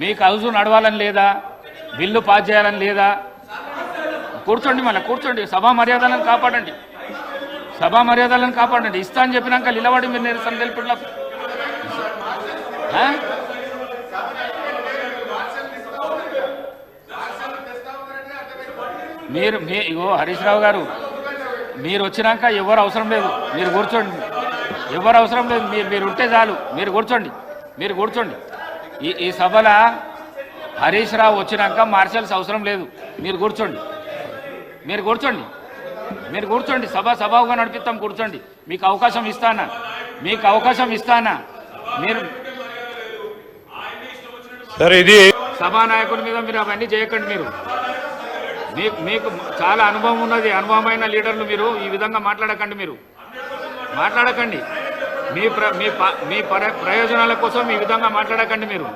మీకు హౌస్ నడవాలని లేదా, బిల్లు పాస్ చేయాలని లేదా? కూర్చోండి, మళ్ళీ కూర్చోండి. సభా మర్యాదలను కాపాడండి, సభా మర్యాదలను కాపాడండి. ఇస్తా అని చెప్పినాక నిలబడి మీరు నిరసన తెలిపిట్లా మీరు ఇగో హరీష్ రావు గారు, మీరు వచ్చినాక ఎవరు అవసరం లేదు, మీరు కూర్చోండి. ఎవరు అవసరం లేదు, మీరు ఉంటే చాలు. మీరు కూర్చోండి, మీరు కూర్చోండి. ఈ సభలో హరీష్ రావు వచ్చినాక మార్షల్స్ అవసరం లేదు. మీరు కూర్చోండి, మీరు కూర్చోండి, మీరు కూర్చోండి. సభాగా నడిపిస్తాం, కూర్చోండి. మీకు అవకాశం ఇస్తానా, మీకు అవకాశం ఇస్తానా? మీరు సరే, ఇది సభానాయకుడి మీద మీరు అవన్నీ చేయకండి. మీకు చాలా అనుభవం ఉన్నది, అనుభవమైన లీడర్లు. మీరు ఈ విధంగా మాట్లాడకండి, మీరు మాట్లాడకండి. మీ ప్రయోజనాల కోసం ఈ విధంగా మాట్లాడకండి మీరు.